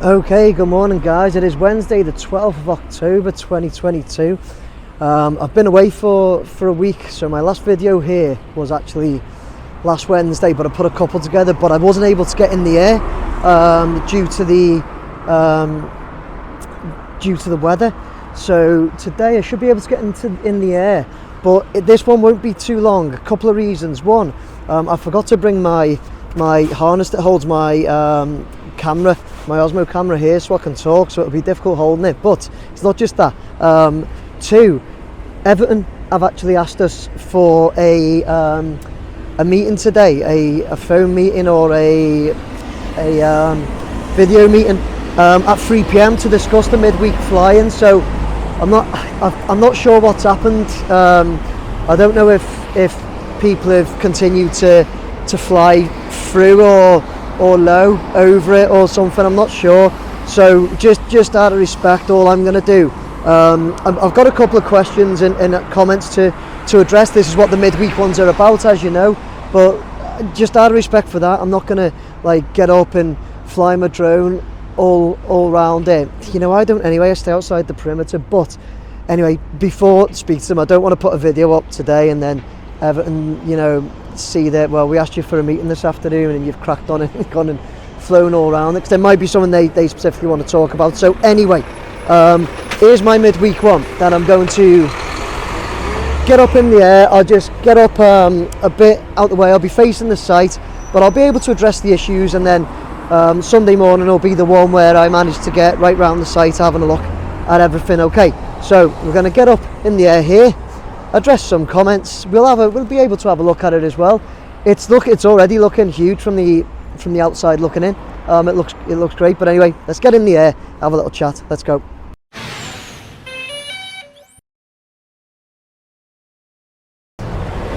Okay, good morning guys. It is Wednesday the 12th of October 2022. I've been away for a week, so my last video here was actually last Wednesday, but I put a couple together, but I wasn't able to get in the air due to the weather. So today I should be able to get in the air, but this one won't be too long. A couple of reasons. One, I forgot to bring my harness that holds my camera, my Osmo camera here, so I can talk, so it'll be difficult holding it. But it's not just that. Two, Everton have actually asked us for a meeting today, a phone meeting or a video meeting at 3 p.m. to discuss the midweek flying. So I'm not sure what's happened. I don't know if people have continued to fly through or low over it or something. I'm not sure. So just out of respect, all I'm going to do, I've got a couple of questions and comments to address. This is what the midweek ones are about, as you know, but just out of respect for that, I'm not going to get up and fly my drone all around it. You know, I don't anyway. I stay outside the perimeter. But anyway, before I speak to them, I don't want to put a video up today and then Everton, you know, see that, well, we asked you for a meeting this afternoon and you've cracked on and gone and flown all around it, because there might be something they specifically want to talk about. So anyway, here's my midweek one that I'm going to get up in the air. I'll just get up a bit out the way. I'll be facing the site, but I'll be able to address the issues, and then Sunday morning will be the one where I manage to get right round the site, having a look at everything. Okay, so we're going to get up in the air here, address some comments. We'll be able to have a look at it as well. It's already looking huge from the outside looking in. It looks great. But anyway, let's get in the air, have a little chat. Let's go.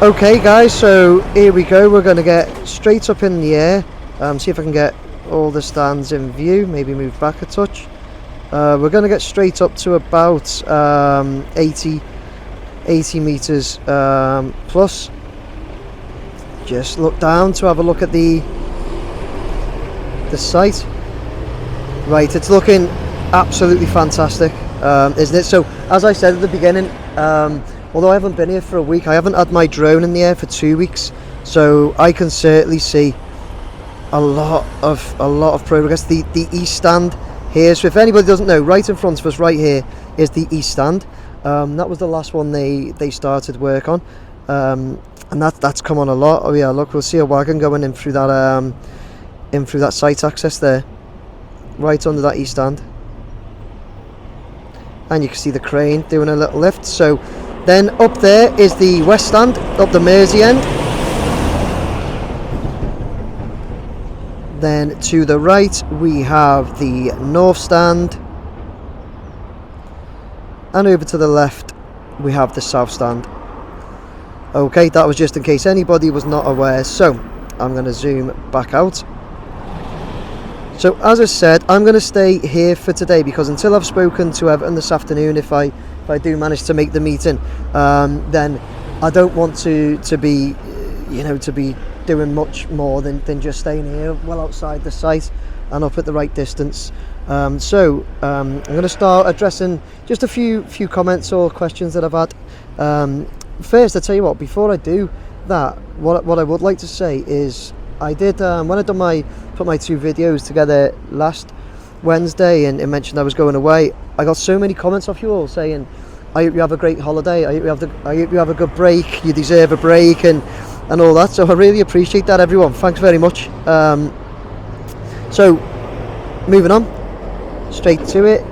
Okay guys, so here we go. We're going to get straight up in the air. See if I can get all the stands in view. Maybe move back a touch. We're going to get straight up to about 80 meters plus. Just look down to have a look at the site. Right, it's looking absolutely fantastic, isn't it? So as I said at the beginning, although I haven't been here for a week, I haven't had my drone in the air for 2 weeks, so I can certainly see a lot of progress. The east stand here, so if anybody doesn't know, right in front of us right here is the east stand. That was the last one they started work on, and that's come on a lot. Oh yeah, look, we'll see a wagon going in through that site access there, right under that east stand, and you can see the crane doing a little lift. So then up there is the west stand, up the Mersey end. Then to the right we have the north stand, and over to the left we have the south stand. Okay, that was just in case anybody was not aware. So I'm going to zoom back out. So as I said, I'm going to stay here for today, because until I've spoken to Everton this afternoon, if I do manage to make the meeting, then I don't want to be doing much more than just staying here well outside the site and up at the right distance. So I'm going to start addressing just a few comments or questions that I've had. First, I tell you what, before I do that, what I would like to say is, I did when I put my 2 videos together last Wednesday and mentioned I was going away, I got so many comments off you all saying, I hope you have a great holiday, I hope you have a good break, you deserve a break, and all that. So I really appreciate that, everyone. Thanks very much. So moving on straight to it,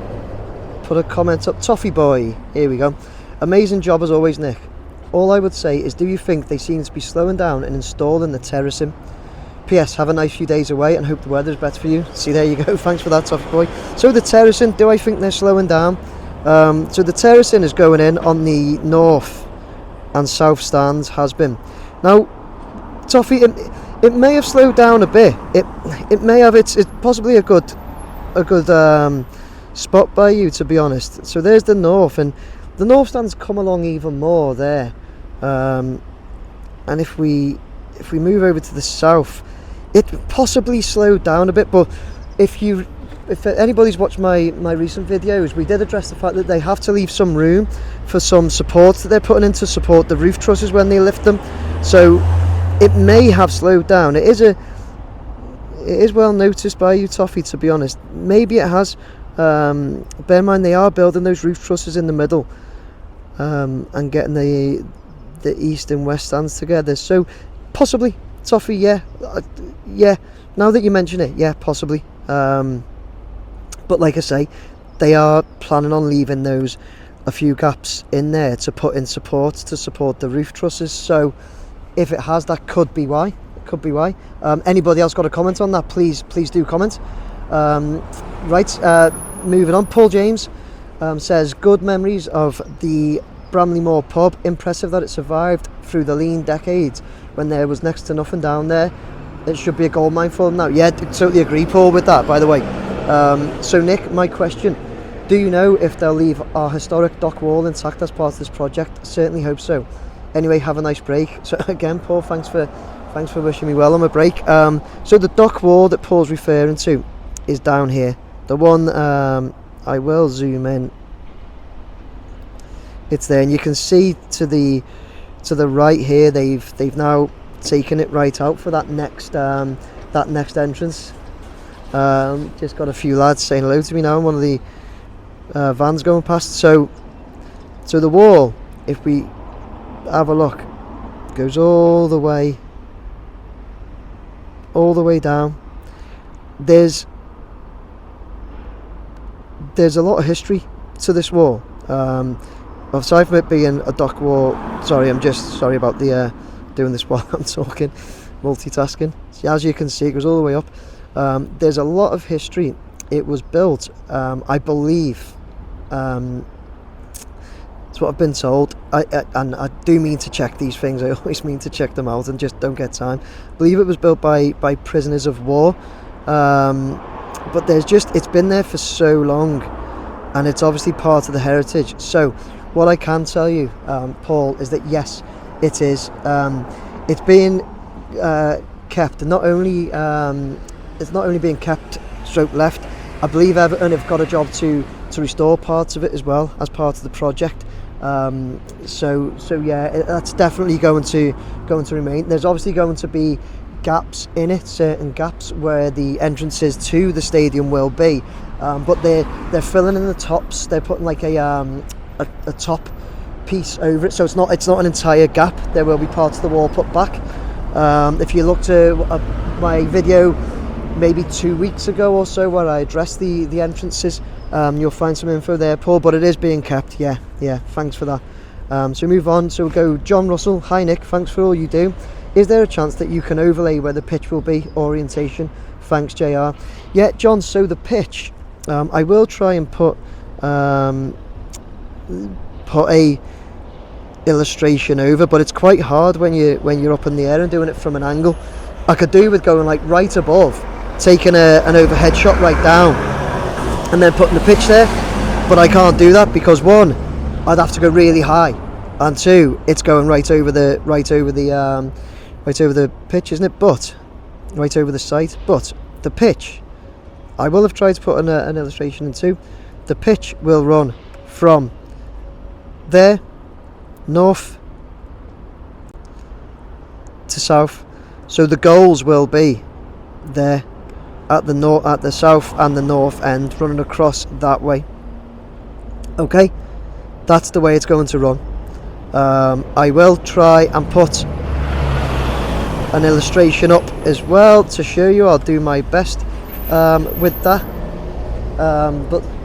put a comment up. Toffee Boy, here we go. Amazing job as always, Nick. All I would say is, do you think they seem to be slowing down and installing the terracing? P.S. Have a nice few days away and hope the weather's better for you. See, there you go. Thanks for that, Toffee Boy. So the terracing, do I think they're slowing down? So the terracing is going in on the north and south stands, has been. Now, Toffee, it may have slowed down a bit. It may have. It's possibly a good spot by you, to be honest. So there's the north, and the north stands come along even more there. And if we move over to the south, it possibly slowed down a bit. But if you if anybody's watched my recent videos, we did address the fact that they have to leave some room for some supports that they're putting in to support the roof trusses when they lift them. So it may have slowed down. It is well noticed by you, Toffee, to be honest. Maybe it has. Bear in mind they are building those roof trusses in the middle, and getting the east and west stands together. So possibly, Toffee, yeah. Now that you mention it, yeah, possibly. But like I say, they are planning on leaving a few gaps in there to put in supports to support the roof trusses. So if it has, that could be why. Anybody else got a comment on that? Please do comment. Moving on. Paul James says, good memories of the Bramley Moore pub. Impressive that it survived through the lean decades when there was next to nothing down there. It should be a gold mine for them now. Yeah, totally agree, Paul, with that, by the way. So Nick, my question, do you know if they'll leave our historic dock wall intact as part of this project? Certainly hope so. Anyway, have a nice break. So again, Paul, thanks for wishing me well on my break. So the dock wall that Paul's referring to is down here. The one, I will zoom in. It's there, and you can see to the right here, they've now taken it right out for that next entrance. Just got a few lads saying hello to me now, and one of the vans going past. So the wall, if we have a look, goes all the way down. There's a lot of history to this wall. Aside from it being a dock wall, sorry about the doing this while I'm talking, multitasking. As you can see, it goes all the way up. There's a lot of history. It was built, I believe, it's what I've been told, and I do mean to check these things. I always mean to check them out and just don't get time. I believe it was built by prisoners of war, but it's been there for so long, and it's obviously part of the heritage. So what I can tell you, Paul, is that yes, it is. It's being kept. Not only it's not only being kept stroke left. I believe Everton have got a job to restore parts of it as well as part of the project. So yeah, that's definitely going to remain. There's obviously going to be gaps in it, certain gaps where the entrances to the stadium will be, but they're filling in the tops. They're putting like a top piece over it, so it's not an entire gap. There will be parts of the wall put back. If you look to my video maybe 2 weeks ago or so where I addressed the entrances, you'll find some info there, Paul, but it is being kept. Yeah, thanks for that. So move on. So we'll go John Russell. Hi Nick, thanks for all you do. Is there a chance that you can overlay where the pitch will be, orientation? Thanks, JR. Yeah, John, so the pitch, I will try and put a illustration over, but it's quite hard when you're up in the air and doing it from an angle. I could do with going like right above, taking an overhead shot right down, and then putting the pitch there, but I can't do that because one, I'd have to go really high, and two, it's going right over the pitch, isn't it? But right over the site. But the pitch, I will have tried to put an illustration into. The pitch will run from there, north to south. So the goals will be there at the south and the north end, running across that way. Okay, that's the way it's going to run. I will try and put an illustration up as well to show you. I'll do my best with that,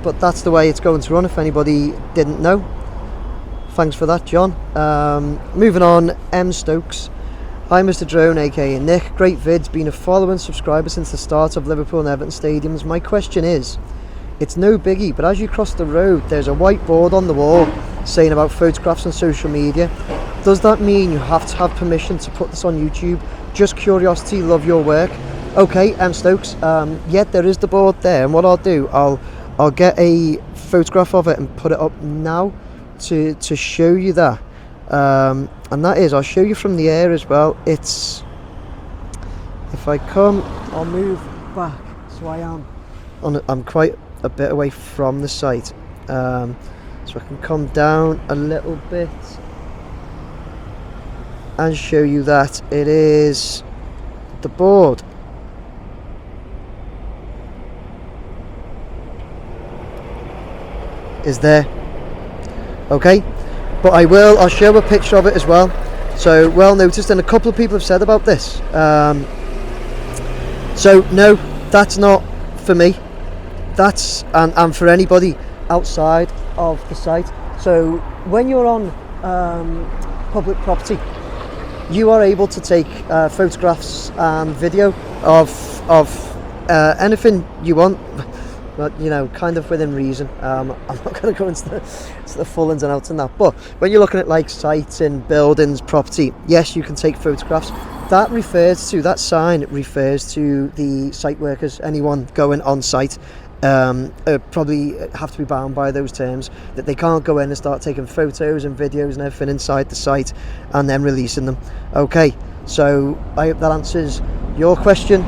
but that's the way it's going to run, if anybody didn't know. Thanks for that, John. Moving on, M Stokes. Hi Mr. Drone, aka Nick. Great vids, been a follower and subscriber since the start of Liverpool and Everton Stadiums. My question is, it's no biggie, but as you cross the road there's a whiteboard on the wall saying about photographs on social media. Does that mean you have to have permission to put this on YouTube? Just curiosity, love your work. Okay, M Stokes, yeah, there is the board there, and what I'll do, I'll get a photograph of it and put it up now to show you that. And that is, I'll show you from the air as well. It's, if I come, I'll move back so I am I'm quite a bit away from the site, so I can come down a little bit and show you that it is the board. Is there. Okay, but I'll show a picture of it as well. So well noticed, and a couple of people have said about this. So no, that's not for me. That's and for anybody outside of the site. So when you're on public property, you are able to take photographs and video of anything you want, but kind of within reason. I'm not going to go into the full ins and outs in that, but when you're looking at like sites and buildings, property, yes, you can take photographs. That sign refers to the site workers, anyone going on site. Probably have to be bound by those terms, that they can't go in and start taking photos and videos and everything inside the site and then releasing them. Okay, so I hope that answers your question.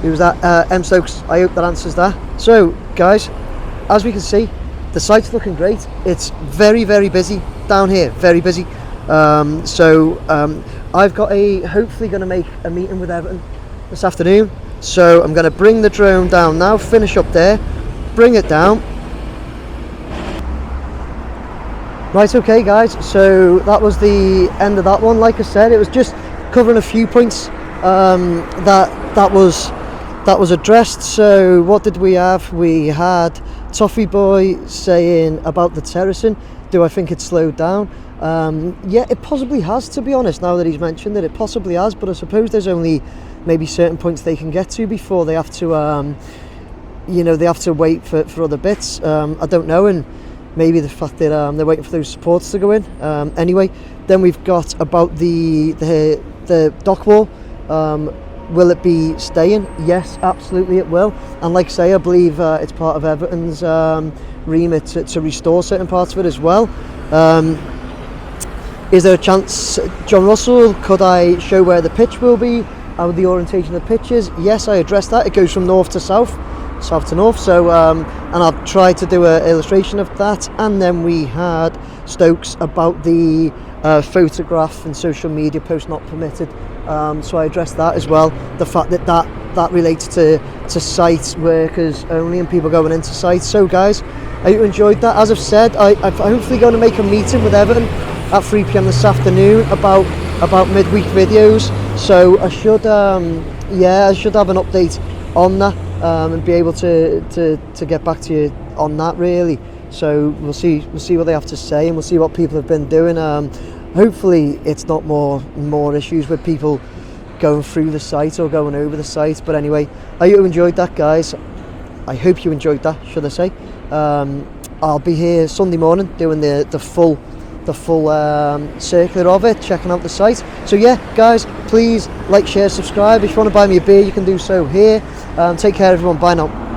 Who was that? M Stokes. I hope that answers that. So guys, as we can see, the site's looking great. It's very, very busy down here, very busy. I've got hopefully going to make a meeting with Everton this afternoon. So I'm going to bring the drone down now, finish up there, bring it down. Right, okay guys, so that was the end of that one. Like I said, it was just covering a few points that was addressed. So what did we have? We had Toffee Boy saying about the terracing. Do I think it's slowed down? Yeah, it possibly has, to be honest, now that he's mentioned it possibly has, but I suppose there's only maybe certain points they can get to before they have to they have to wait for other bits. I don't know, and maybe the fact that they're waiting for those supports to go in. Anyway, then we've got about the dock wall. Will it be staying? Yes, absolutely it will. And like I say, I believe it's part of Everton's remit to restore certain parts of it as well. Is there a chance, John Russell, could I show where the pitch will be, how the orientation of the pitch is? Yes, I addressed that. It goes from north to south, south to north. So, and I've tried to do an illustration of that. And then we had Stokes about the photograph and social media post not permitted. So I addressed that as well. The fact that relates to site workers only and people going into sites. So guys, I hope you enjoyed that. As I've said, I'm hopefully going to make a meeting with Everton at 3 p.m. this afternoon about midweek videos. So I should have an update on that and be able to get back to you on that really. So we'll see what they have to say, and we'll see what people have been doing. Hopefully it's not more issues with people going through the site or going over the site. But anyway, I hope you enjoyed that, guys. I hope you enjoyed that, should I say. I'll be here Sunday morning doing the full circular of it, checking out the site. So yeah guys, please like, share, subscribe. If you want to buy me a beer, you can do so here. Take care everyone, bye now.